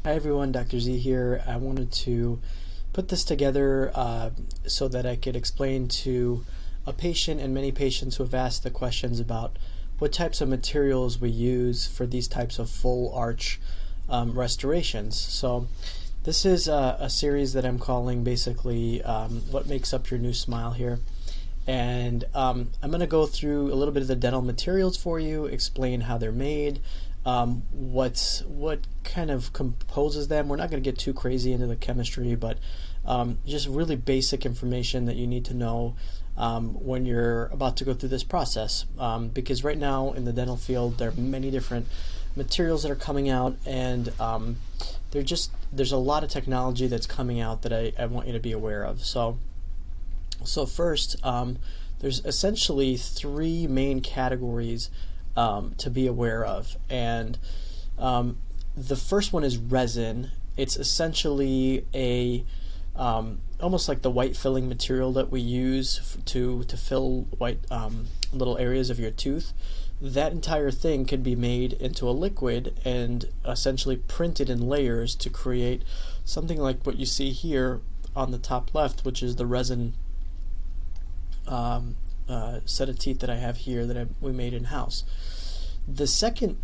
Hi everyone, Dr. Z here. I wanted to put this together so that I could explain to a patient and many patients who have asked the questions about what types of materials we use for these types of full arch restorations. So this is a series that I'm calling basically what makes up your new smile here. And I'm going to go through a little bit of the dental materials for you, explain how they're made, what kind of composes them. We're not going to get too crazy into the chemistry, but just really basic information that you need to know when you're about to go through this process. Because right now in the dental field, there are many different materials that are coming out, and there's a lot of technology that's coming out that I want you to be aware of. So first, there's essentially three main categories to be aware of, and the first one is resin. It's essentially a almost like the white filling material that we use to fill white little areas of your tooth. That entire thing could be made into a liquid and essentially printed in layers to create something like what you see here on the top left, which is the resin set of teeth that I have here that we made in-house. The second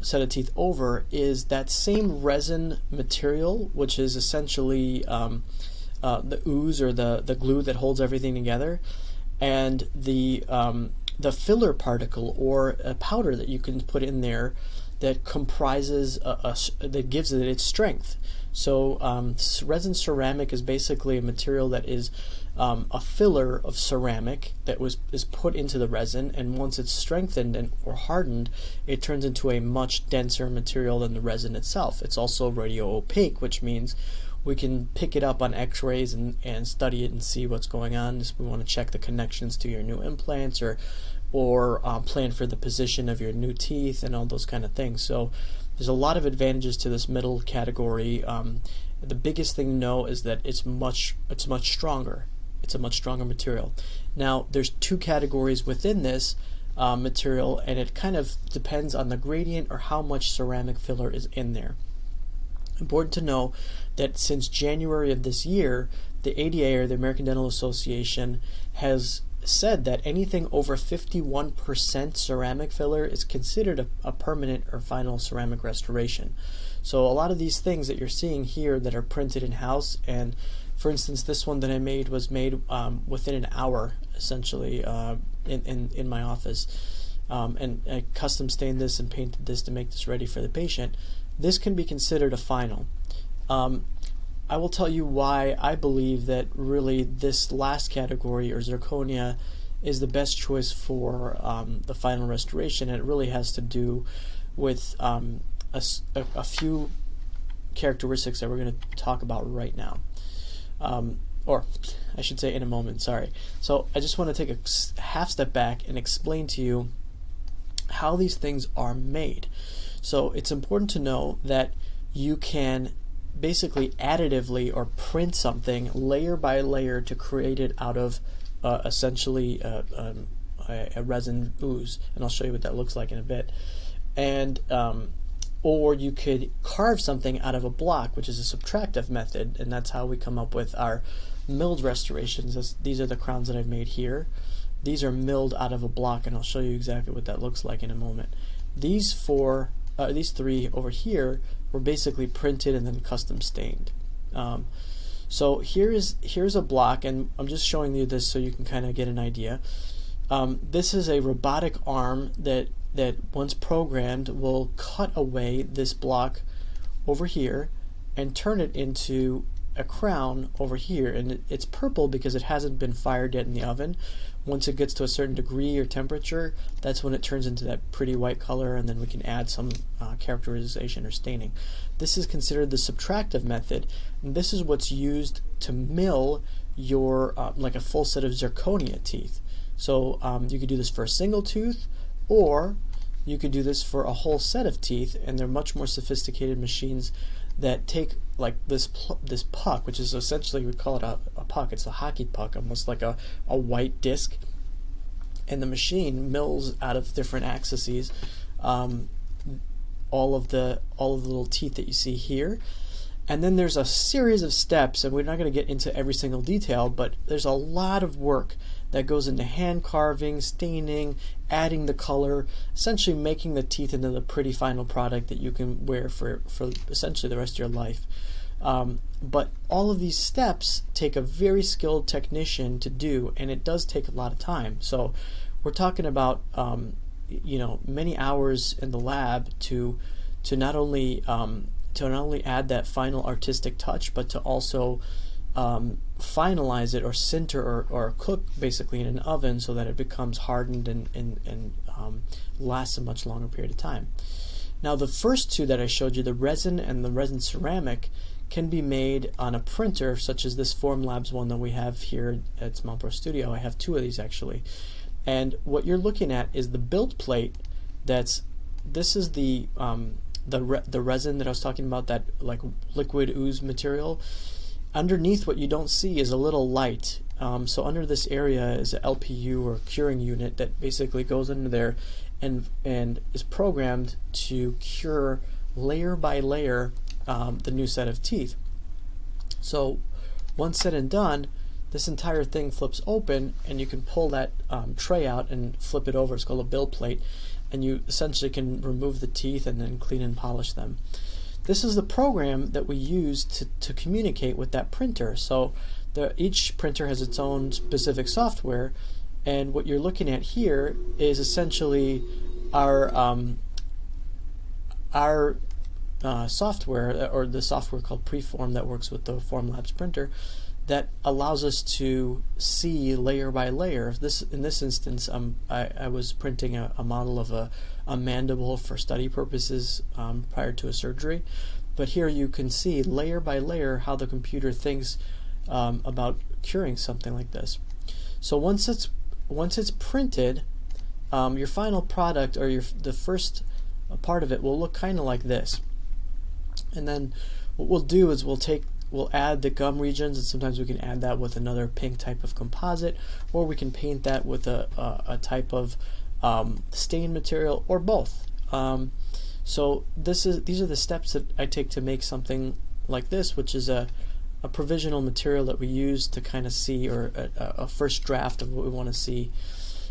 set of teeth over is that same resin material, which is essentially the ooze or the glue that holds everything together, and the filler particle or a powder that you can put in there that comprises that gives it its strength. So resin ceramic is basically a material that is a filler of ceramic that is put into the resin, and once it's strengthened or hardened, it turns into a much denser material than the resin itself. It's also radio opaque, which means we can pick it up on x-rays and study it and see what's going on if we want to check the connections to your new implants or plan for the position of your new teeth and all those kind of things. So there's a lot of advantages to this middle category. The biggest thing to know is that it's much stronger. It's a much stronger material. Now there's two categories within this material, and it kind of depends on the gradient or how much ceramic filler is in there. Important to know that since January of this year, the ADA, or the American Dental Association, has said that anything over 51% ceramic filler is considered a permanent or final ceramic restoration. So a lot of these things that you're seeing here that are printed in-house, and for instance this one that I made was made within an hour essentially in my office, and I custom stained this and painted this to make this ready for the patient. This can be considered a final. I will tell you why I believe that really this last category, or zirconia, is the best choice for the final restoration, and it really has to do with a few characteristics that we're going to talk about right now, or I should say in a moment, sorry. So I just want to take a half step back and explain to you how these things are made. So it's important to know that you can basically additively or print something layer by layer to create it out of essentially a resin ooze, and I'll show you what that looks like in a bit. And or you could carve something out of a block, which is a subtractive method, and that's how we come up with our milled restorations. These are the crowns that I've made here. These are milled out of a block, and I'll show you exactly what that looks like in a moment. These three over here were basically printed and then custom stained. So here's a block, and I'm just showing you this so you can kind of get an idea. This is a robotic arm that once programmed will cut away this block over here and turn it into a crown over here, and it's purple because it hasn't been fired yet in the oven. Once it gets to a certain degree or temperature, that's when it turns into that pretty white color, and then we can add some characterization or staining. This is considered the subtractive method, and this is what's used to mill your like a full set of zirconia teeth. So you could do this for a single tooth, or you could do this for a whole set of teeth, and they're much more sophisticated machines that take like this puck, which is essentially, we call it a puck. It's a hockey puck, almost like a white disc, and the machine mills out of different axes all of the little teeth that you see here. And then there's a series of steps, and we're not going to get into every single detail, but there's a lot of work that goes into hand carving, staining, adding the color, essentially making the teeth into the pretty final product that you can wear for essentially the rest of your life. But all of these steps take a very skilled technician to do, and it does take a lot of time. So we're talking about many hours in the lab to not only add that final artistic touch, but to also finalize it or sinter or cook basically in an oven so that it becomes hardened and lasts a much longer period of time. Now the first two that I showed you, the resin and the resin ceramic, can be made on a printer such as this Formlabs one that we have here at Small Pro Studio. I have two of these actually. And what you're looking at is the build plate. This is the resin that I was talking about, that like liquid ooze material. Underneath, what you don't see is a little light. So under this area is an LPU or curing unit that basically goes under there and is programmed to cure layer by layer the new set of teeth. So once said and done, this entire thing flips open, and you can pull that tray out and flip it over. It's called a build plate, and you essentially can remove the teeth and then clean and polish them. This is the program that we use to communicate with that printer. So each printer has its own specific software, and what you're looking at here is essentially our software, or the software called Preform that works with the Formlabs printer, that allows us to see layer by layer. In this instance, I was printing a model of a mandible for study purposes prior to a surgery. But here you can see layer by layer how the computer thinks about curing something like this. So once it's printed, your final product, or the first part of it, will look kind of like this. And then what we'll do is we'll add the gum regions, and sometimes we can add that with another pink type of composite, or we can paint that with a type of stain material, or both. So these are the steps that I take to make something like this, which is a provisional material that we use to kind of see, or a first draft of what we want to see.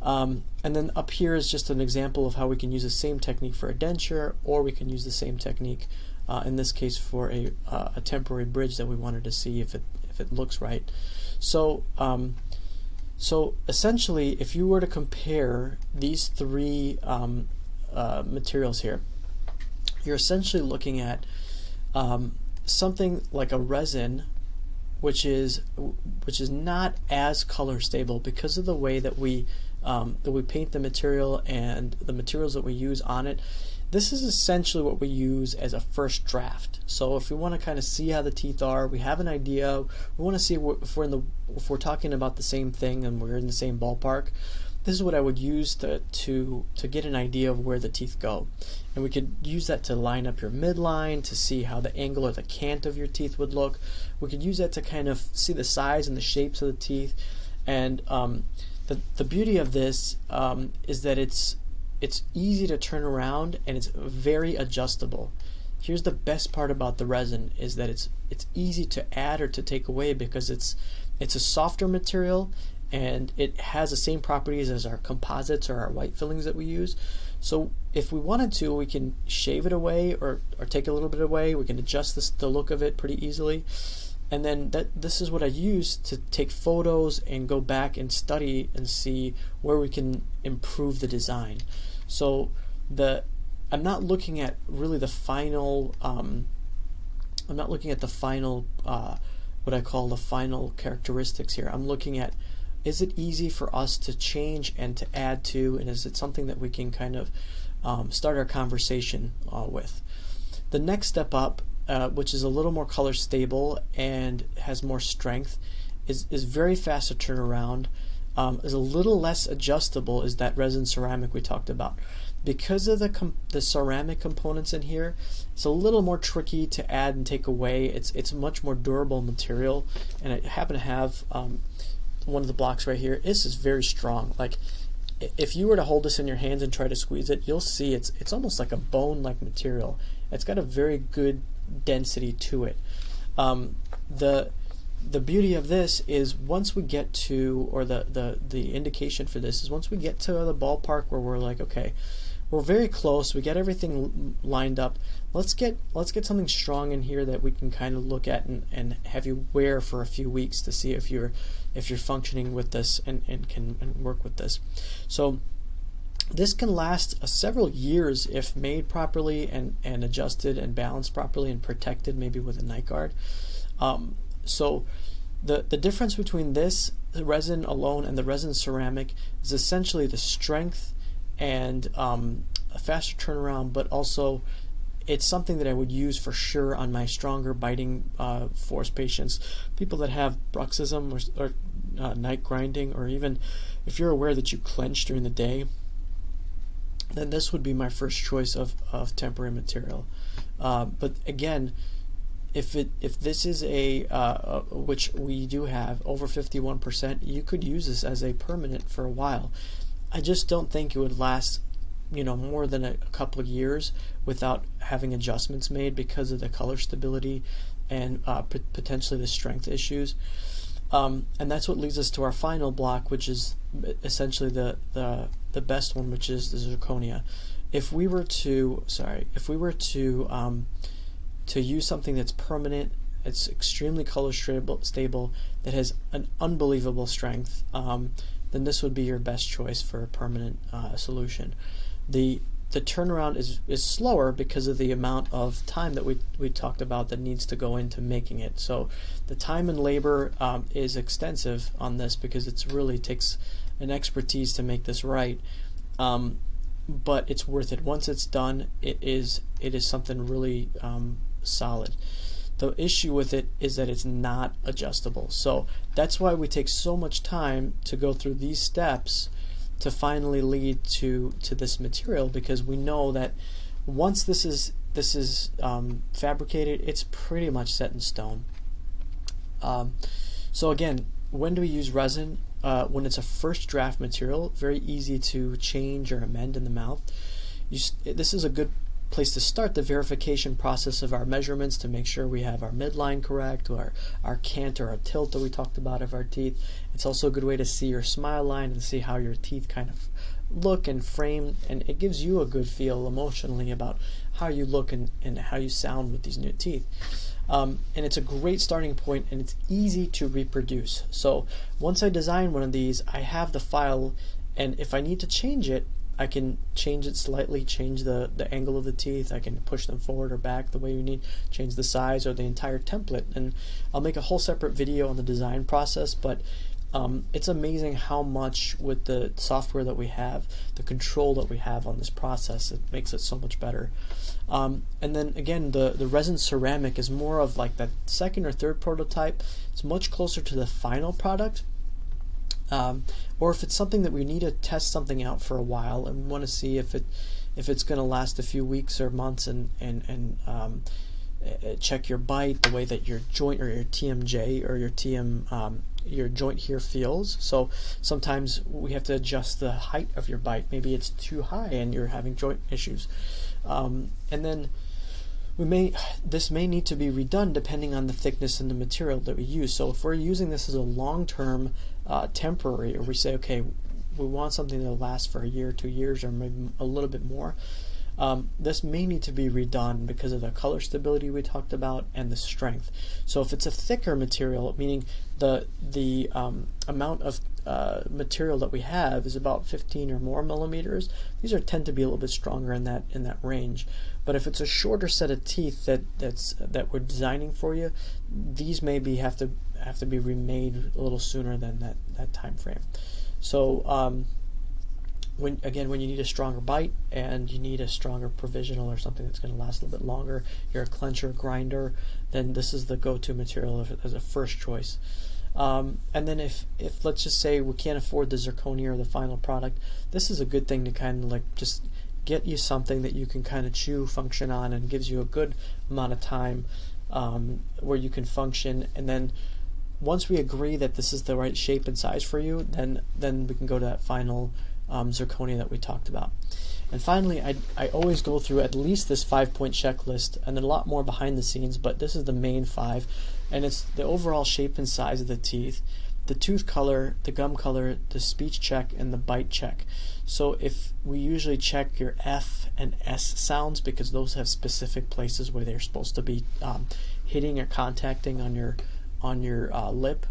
And then up here is just an example of how we can use the same technique for a denture, or we can use the same technique in this case for a temporary bridge that we wanted to see if it looks right. So essentially, if you were to compare these three materials here, you're essentially looking at something like a resin, which is not as color stable because of the way that we paint the material and the materials that we use on it. This is essentially what we use as a first draft. So if we want to kind of see how the teeth are, we have an idea, we want to see if we're talking about the same thing and we're in the same ballpark. This is what I would use to get an idea of where the teeth go. And we could use that to line up your midline, to see how the angle or the cant of your teeth would look. We could use that to kind of see the size and the shapes of the teeth. And the beauty of this is that it's easy to turn around, and it's very adjustable. Here's the best part about the resin, is that it's easy to add or to take away, because it's a softer material, and it has the same properties as our composites or our white fillings that we use. So if we wanted to, we can shave it away or take a little bit away. We can adjust the look of it pretty easily. And then this is what I use to take photos and go back and study and see where we can improve the design. So I'm not looking at really the final. I'm not looking at the final, what I call the final characteristics here. I'm looking at, is it easy for us to change and to add to, and is it something that we can kind of start our conversation with? The next step up, which is a little more color stable and has more strength, is very fast to turn around, is a little less adjustable, is that resin ceramic we talked about. Because of the ceramic components in here, it's a little more tricky to add and take away. It's a much more durable material, and I happen to have one of the blocks right here. This is very strong. Like, if you were to hold this in your hands and try to squeeze it, you'll see it's almost like a bone-like material. It's got a very good density to it. The beauty of this is once we get to, or the indication for this is once we get to the ballpark where we're like, okay, we're very close, we get everything lined up, let's get something strong in here that we can kind of look at and have you wear for a few weeks to see if you're functioning with this and can work with this. So this can last several years if made properly and adjusted and balanced properly and protected, maybe with a night guard. So the difference between this, the resin alone, and the resin ceramic is essentially the strength and a faster turnaround, but also it's something that I would use for sure on my stronger biting force patients, people that have bruxism or night grinding, or even if you're aware that you clench during the day, then this would be my first choice of temporary material. But again, if this is which we do have over 51%, you could use this as a permanent for a while. I just don't think it would last, more than a couple of years without having adjustments made because of the color stability and potentially the strength issues. And that's what leads us to our final block, which is essentially the best one, which is the zirconia. If we were to use something that's permanent, it's extremely color stable, that has an unbelievable strength, then this would be your best choice for a permanent solution. The turnaround is slower because of the amount of time that we talked about that needs to go into making it. So the time and labor is extensive on this because it really takes an expertise to make this right. But it's worth it. Once it's done, it is something really solid. The issue with it is that it's not adjustable. So that's why we take so much time to go through these steps to finally lead to this material, because we know that once this is fabricated, it's pretty much set in stone. So again, when do we use resin? When it's a first draft material, very easy to change or amend in the mouth. This is a good place to start the verification process of our measurements to make sure we have our midline correct, or our cant or our tilt that we talked about of our teeth. It's also a good way to see your smile line and see how your teeth kind of look and frame, and it gives you a good feel emotionally about how you look and how you sound with these new teeth. And it's a great starting point, and it's easy to reproduce. So once I design one of these, I have the file, and if I need to change it, I can change it slightly, change the angle of the teeth, I can push them forward or back the way you need, change the size or the entire template, and I'll make a whole separate video on the design process. But it's amazing how much, with the software that we have, the control that we have on this process, it makes it so much better. And then again, the resin ceramic is more of like that second or third prototype. It's much closer to the final product. Or if it's something that we need to test something out for a while and we want to see if it's going to last a few weeks or months, and check your bite, the way that your joint or your TMJ or your joint here feels. So sometimes we have to adjust the height of your bite. Maybe it's too high and you're having joint issues, and then this may need to be redone depending on the thickness and the material that we use. So if we're using this as a long-term temporary, or we say, okay, we want something that'll last for a year, 2 years, or maybe a little bit more, this may need to be redone because of the color stability we talked about and the strength. So if it's a thicker material, meaning the amount of material that we have is about 15 or more millimeters, these tend to be a little bit stronger in that range. But if it's a shorter set of teeth that we're designing for you, these maybe have to be remade a little sooner than that time frame. So when you need a stronger bite and you need a stronger provisional or something that's going to last a little bit longer, you're a clencher, grinder, then this is the go-to material as a first choice. And then if let's just say we can't afford the zirconia or the final product, this is a good thing to kind of like just get you something that you can kind of chew function on, and gives you a good amount of time where you can function. And then once we agree that this is the right shape and size for you, then we can go to that final zirconia that we talked about. And finally, I always go through at least this 5-point checklist, and then a lot more behind the scenes, but this is the main 5, and it's the overall shape and size of the teeth, the tooth color, the gum color, the speech check, and the bite check. So if we usually check your F and S sounds, because those have specific places where they're supposed to be hitting or contacting on your lip,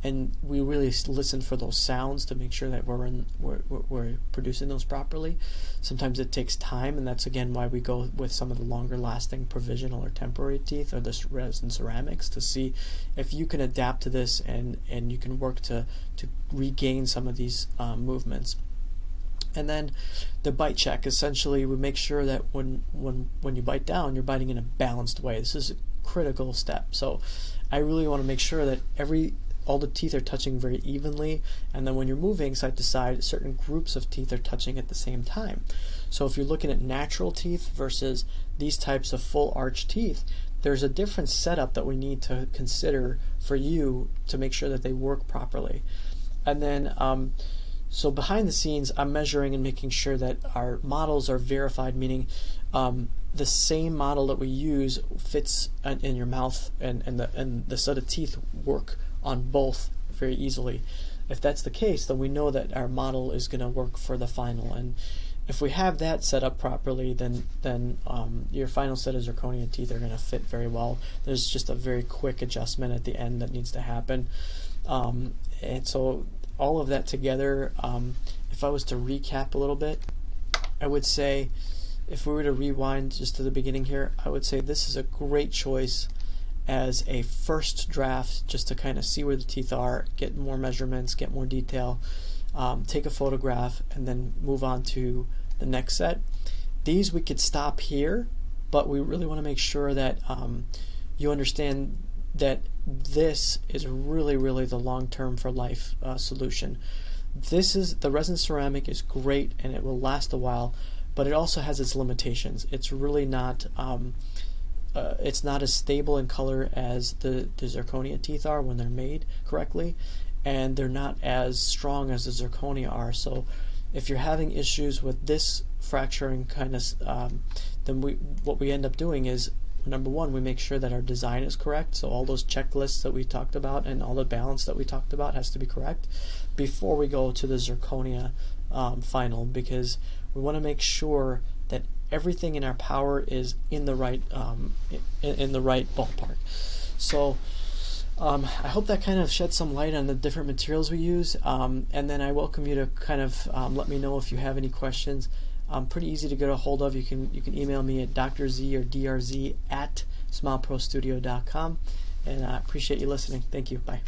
and we really listen for those sounds to make sure that we're producing those properly. Sometimes it takes time, and that's again why we go with some of the longer lasting provisional or temporary teeth or this resin ceramics, to see if you can adapt to this and you can work to regain some of these movements. And then the bite check, essentially we make sure that when you bite down, you're biting in a balanced way. This is a critical step. So I really want to make sure that all the teeth are touching very evenly, and then when you're moving side to side, certain groups of teeth are touching at the same time. So if you're looking at natural teeth versus these types of full arch teeth, there's a different setup that we need to consider for you to make sure that they work properly. And then so behind the scenes, I'm measuring and making sure that our models are verified, meaning the same model that we use fits in your mouth, and the set of teeth work on both very easily. If that's the case, then we know that our model is going to work for the final. And if we have that set up properly, then your final set of zirconia teeth are going to fit very well. There's just a very quick adjustment at the end that needs to happen. And so all of that together, if I was to recap a little bit, I would say, if we were to rewind just to the beginning here, I would say this is a great choice as a first draft, just to kind of see where the teeth are, get more measurements, get more detail, take a photograph, and then move on to the next set. These we could stop here, but we really want to make sure that you understand that this is really, really the long-term for life solution. The resin ceramic is great and it will last a while, but it also has its limitations. It's really not it's not as stable in color as the zirconia teeth are when they're made correctly, and they're not as strong as the zirconia are. So if you're having issues with this fracturing kind of then what we end up doing is, number one, we make sure that our design is correct, so all those checklists that we talked about and all the balance that we talked about has to be correct before we go to the zirconia final, because we want to make sure that everything in our power is in the right in the right ballpark. So I hope that kind of sheds some light on the different materials we use, and then I welcome you to kind of let me know if you have any questions. Pretty easy to get a hold of. You can email me at drzee or drz@smileprostudio.com, and I appreciate you listening. Thank you. Bye.